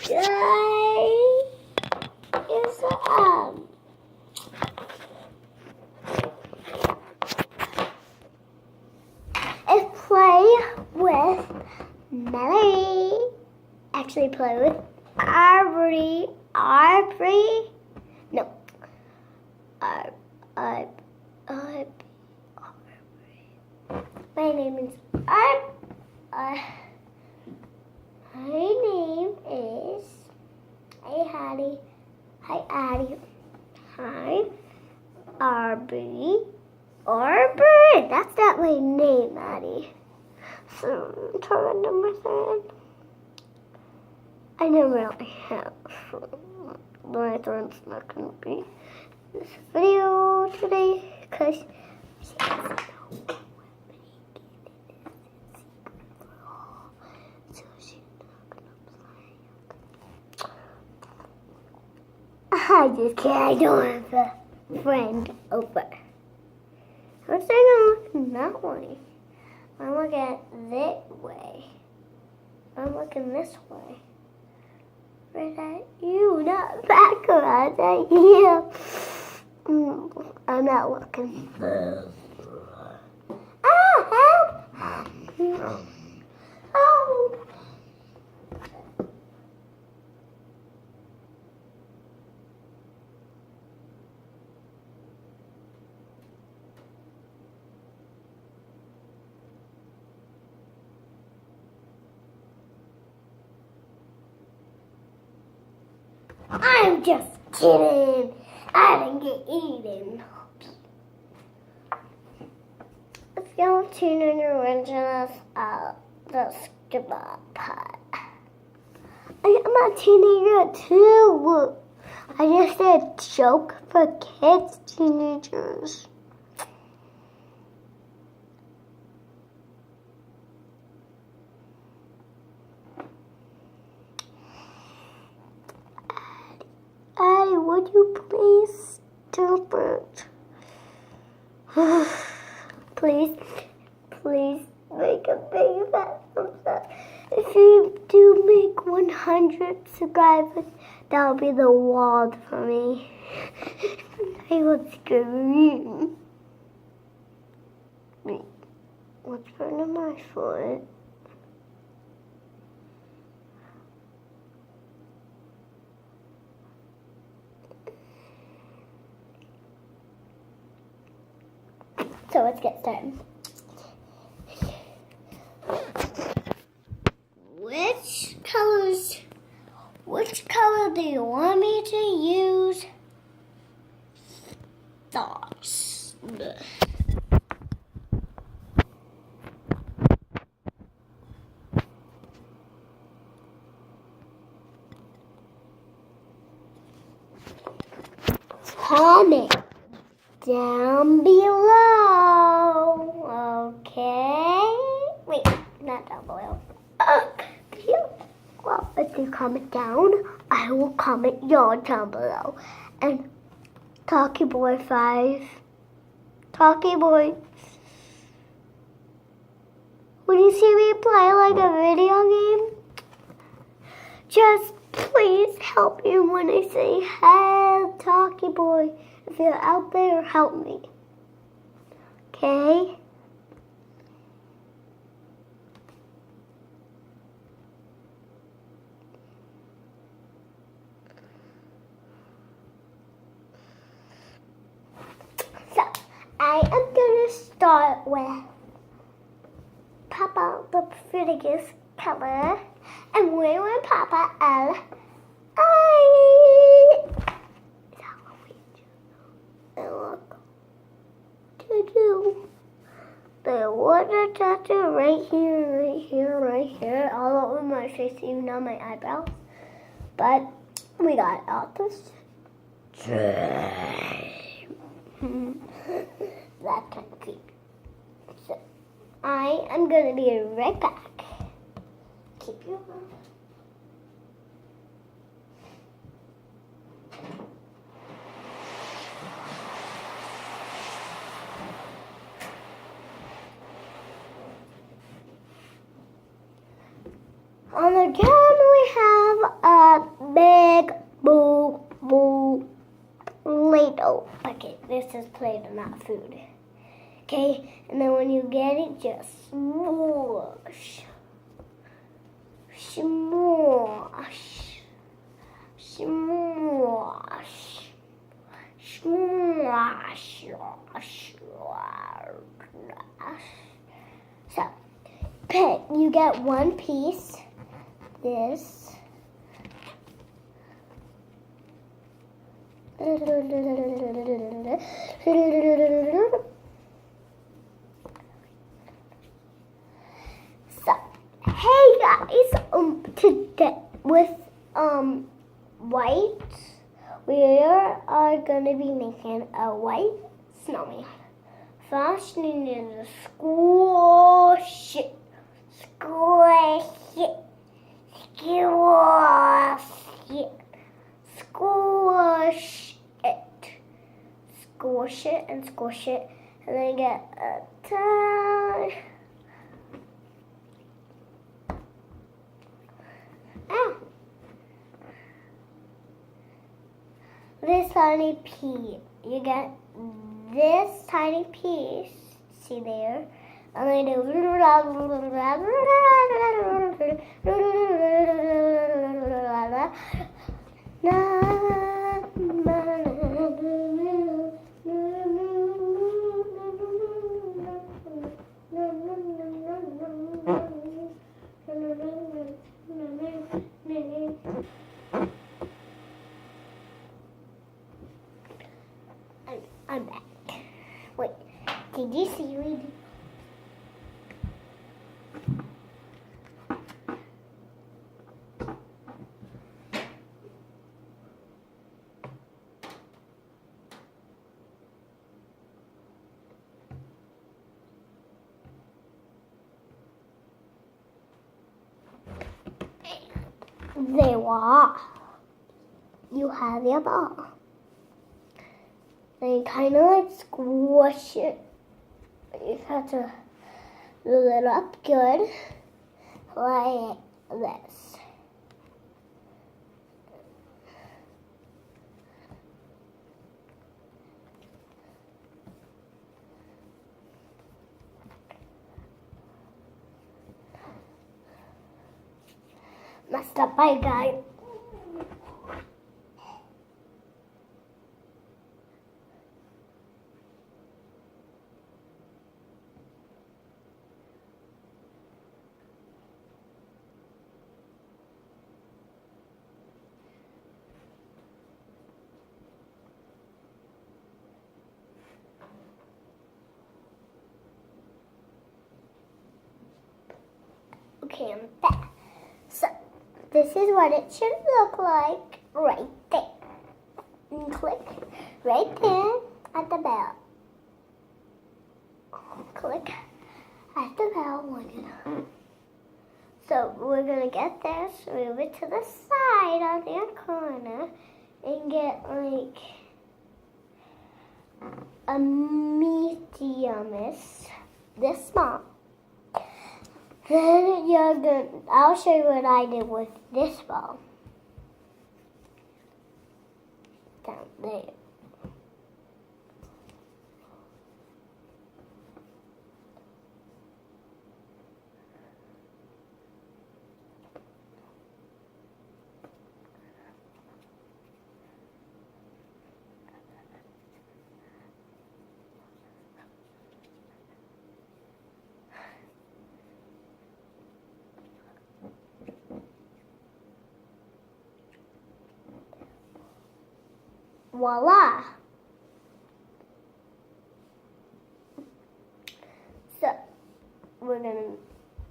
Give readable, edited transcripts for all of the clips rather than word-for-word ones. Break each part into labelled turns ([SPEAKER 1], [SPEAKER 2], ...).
[SPEAKER 1] guy is play with Melody. Actually, play with Aubree. No. My name is Hey Addie. Hi Addie. Hi Aubree. Aubree. That's not my name, Addie. So turn number 3. I never really have. My friend's not gonna be in this video today because she doesn't know what so she's not gonna play. I just can't. I don't have a friend over. I'm looking that way. I'm looking this way. I'm looking this way. Right at you, not back around at you. I'm not looking. Help! Oh! I'm just kidding. I didn't get eaten. If y'all tune in your originals, the kebab pot. I'm a teenager too. I just said a joke for kids, teenagers. Addie, would you please stop it? Please make a big fat thumbs up. If you do make 100 subscribers, that'll be the world for me. I will scream. Wait, what's under my foot? So let's get started. Which color do you want me to use? Thoughts. Comment down below, okay? Wait, not down below. Well, if you comment down, I will comment yours down below. And Talkie Boy 5. Talkie Boy. Would you see me play like a video game? Just please help me when I say, "Hey, Talkie Boy." If you're out there, help me. Okay? So, I am going to start with Papa, the prettiest color. And we're with Papa L. The water tattoo right here, all over my face, even on my eyebrows. But we got all this. That kind of creepy. So I am gonna be right back. Keep your mouth. On the ground we have a big play-doh bucket. This is play-doh, not food. Okay, and then when you get it, just smush, smush, smush, smush, smush. So, okay, you get one piece. This. So, hey guys, today with white, we are gonna be making a white snowman. First, you need to squish it, squish it, squish it, squish it, squish it, and squish it, and then get a tiny. This tiny piece, you get this tiny piece, see there, and then do I'm back. Wait, did you see me? There you are. You have your ball. Then you kind of like squish it. You have to roll it up good, like this. Messed up, bye guys. Okay, I'm back. So, this is what it should look like right there. And click right there at the bell. Click at the bell. So, we're going to get this, move it to the side on the corner, and get like a medium-ish, this small. Then I'll show you what I did with this ball. Down there. Voila! So, we're going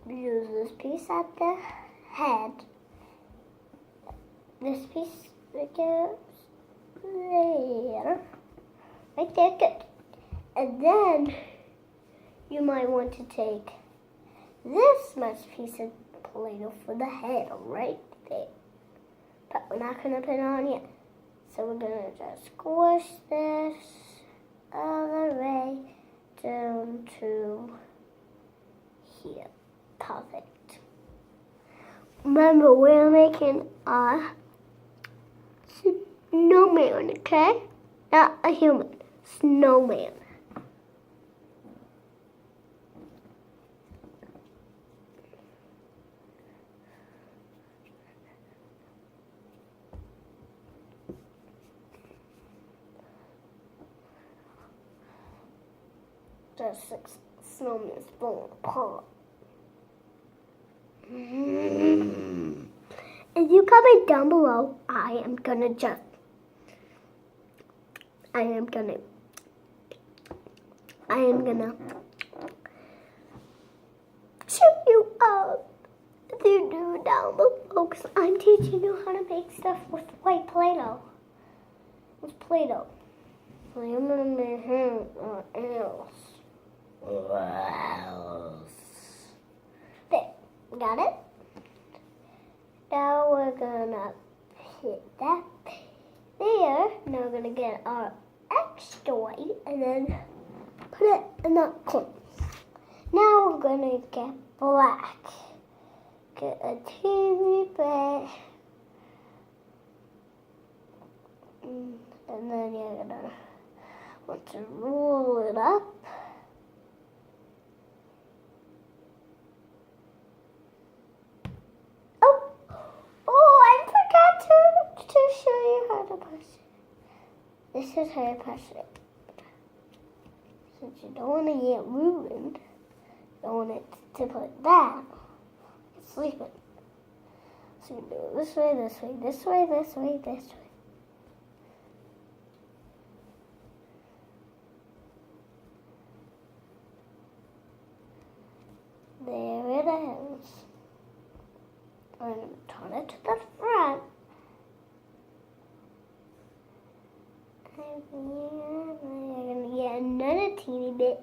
[SPEAKER 1] to use this piece at the head. This piece that goes there. Right there, good. And then, you might want to take this much piece of Play-Doh for the head right there. But we're not going to put it on yet. So we're going to just squish this all the way down to here. Perfect. Remember, we're making a snowman, okay? Not a human. Snowman. There's 6 snowmen falling apart. If you comment down below, I am gonna shoot you up if you do down below, because I'm teaching you how to make stuff with white play-doh. With play-doh. So I'm gonna make him else. There, got it? Now we're gonna hit that there. Now we're gonna get our extra white and then put it in that corner. Now we're gonna get black. Get a teeny bit. And then you're gonna want to roll it up. Oh, I forgot to show you how to push it. This is how you push it. Since you don't want to get ruined, you want it to put that. It's sleeping. So you do it this way, this way, this way, this way, this way. There it is. I'm going to turn it to the front. And you're going to get another teeny bit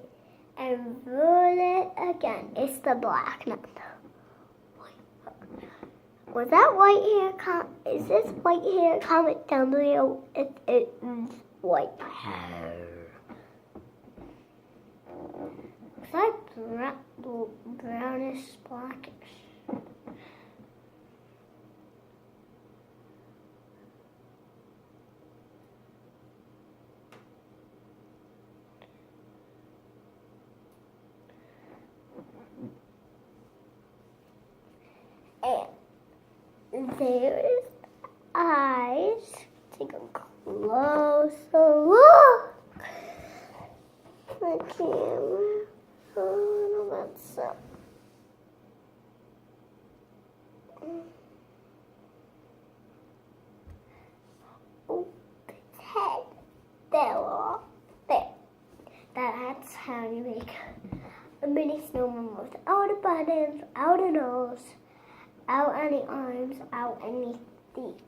[SPEAKER 1] and roll it again. It's the black now. Was that white hair? Is this white hair? Comment down below if it is white hair. Is that brownish, blackish? And there is the eyes. Take a closer look. The camera. Oh, that's up. Oh, its head. There. That's how you make a mini snowman without a buttons, without a nose, out any arms, out any feet.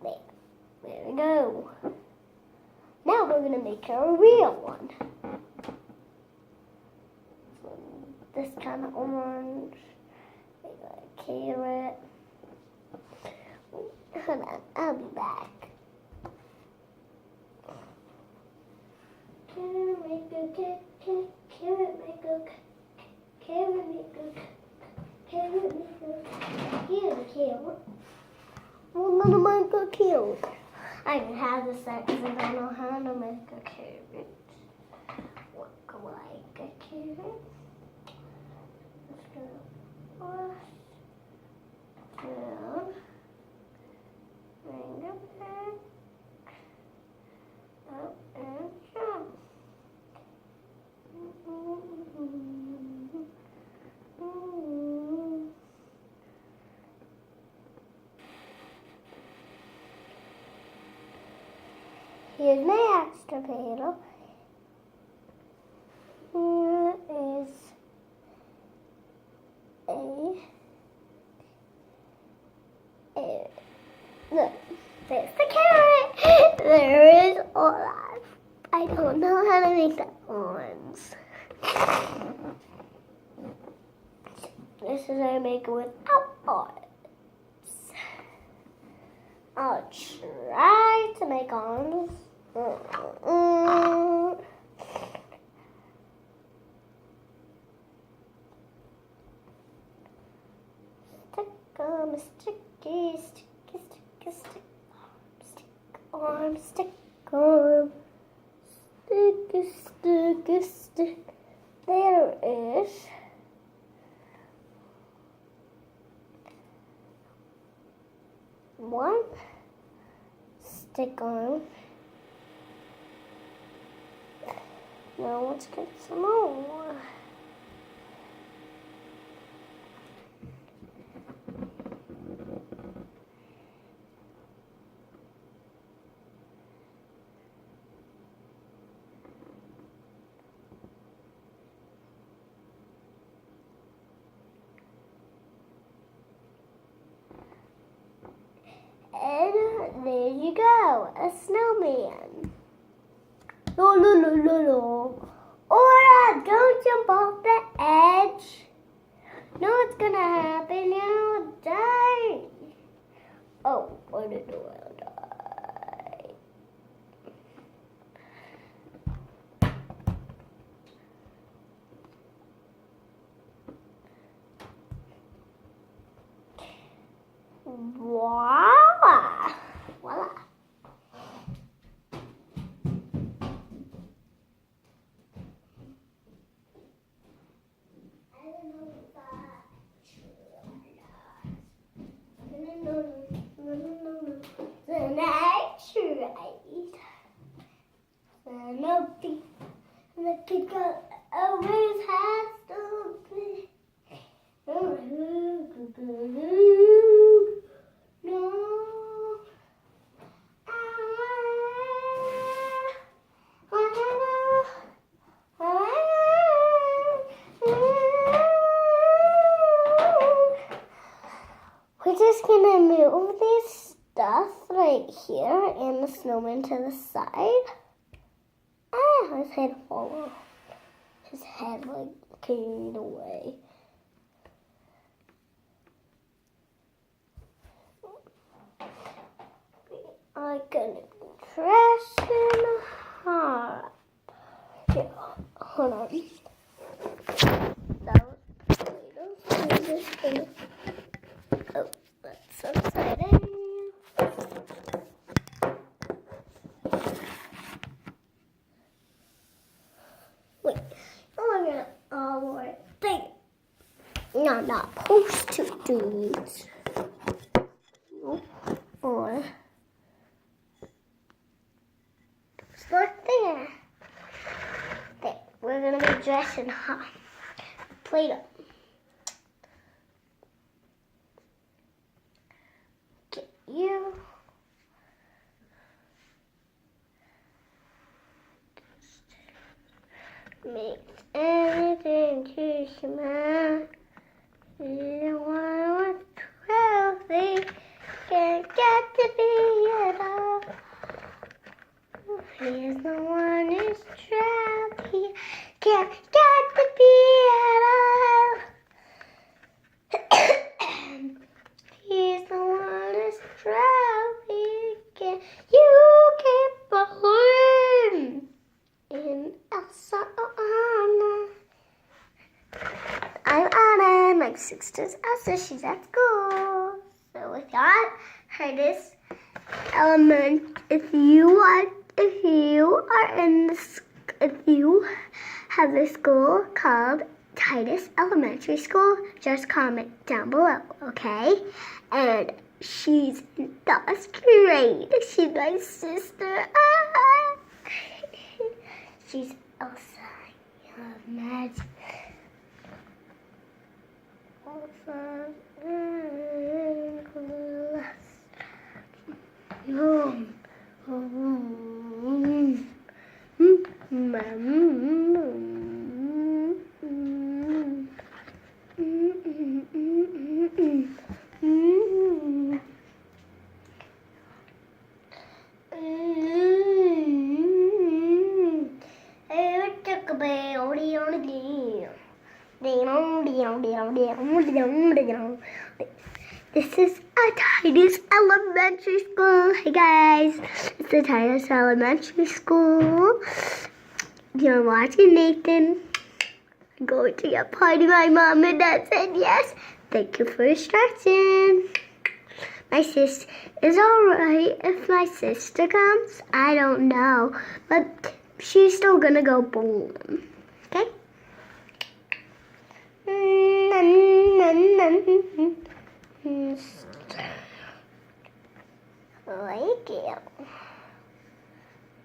[SPEAKER 1] There we go. Now we're going to make a real one. So this kind of orange, like a carrot. Hold on, I'll be back. Carrot make a cake, carrot make a carrot make a carrot make a carrot. We're gonna make a carrot. I can have this set because I don't know how to make a carrot. Look like a carrot. Just gonna wash down. Bring it back. Up and jump. Here's my extra paddle. Here is look, there's the carrot. There is Olaf. I don't know how to make the orange. This is how I make it without arms. I'll try to make arms. Stick arm, stick arm. Stick. There is one stick arm. Now let's get some more. And there you go, a snowman. No. Aura, don't jump off the edge. No, what's gonna happen? You'll die. Oh, I didn't know I'll die. Voila. The kid got over his head. No. We're just gonna move this stuff right here and the snowman to the side. His head fall off. His head like carried away. I'm gonna trash in hard. Yeah, hold on. That was play-doh. Oh, that's so exciting. Wait, thing. No, I'm not supposed to do it. Or start there. There. We're gonna be dressing hot. Play-doh. Get you. Make anything to smile. You want trophy, can't get to be at all. He's the one who's trophy, can't get to be at all. He's the one who's trophy, you can't believe in Elsa or Anna. I'm Anna, my sister's Elsa, she's at school. So we got her this element. If you have a school called Titus Elementary School, just comment down below, okay? And she's in 1st grade. She's my sister. She's Elsa. You love magic. Elsa and glass. This is a Titus Elementary School. Hey guys, it's a Titus Elementary School. You're watching Nathan. I'm going to get party. My mom and dad said yes. Thank you for instruction. My sis is alright if my sister comes. I don't know, but she's still gonna go bowling. Okay? Like it.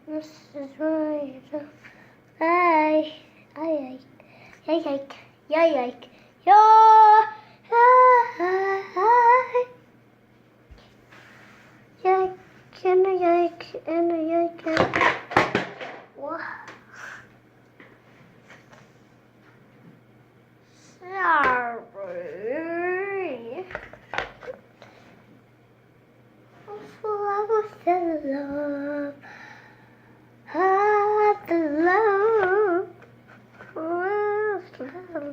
[SPEAKER 1] This is right. Bye. Ay, yike, yike, yo. Yike, and a yike, and a yike. What? Sorry. The love, the love, the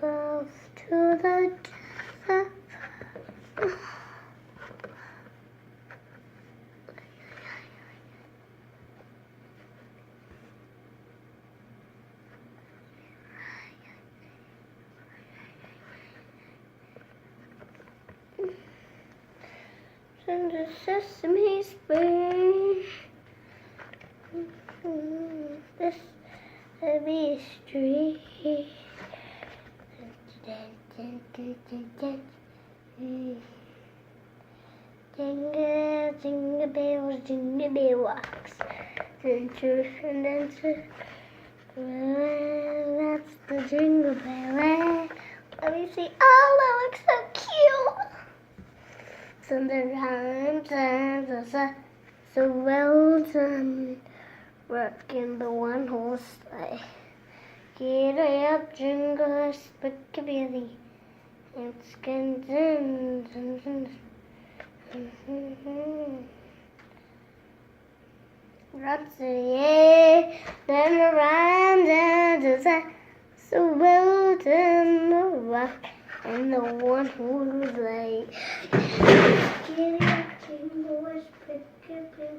[SPEAKER 1] love to the death. And the Sesame Spring. This heavy street. Jingle, jingle bells, jingle bell rocks. Center and dancer. That's the jingle bell. Let me see. Oh, that looks so cute. Sometimes so well done. Rocking the one horse sleigh. Get up, jingle, spickabilly. It's dun. Rocks the air, then around and so well done. The rock and the one horse sleigh. Get up, jingle, spickabilly.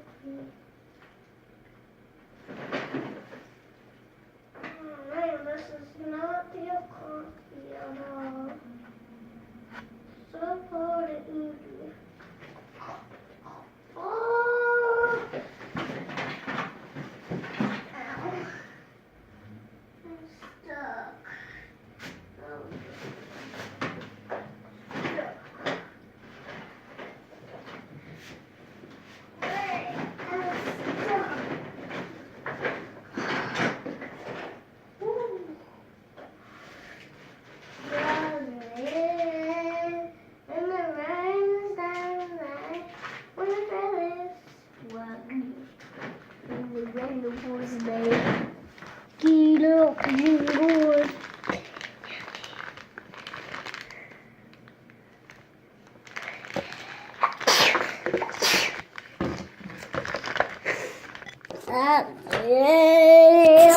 [SPEAKER 1] This is not the accordion. So for the udu. Oh! Ow. I'm stuck. Oh. Wait, I'm stuck.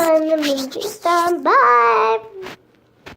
[SPEAKER 1] I'm the movie star. Bye.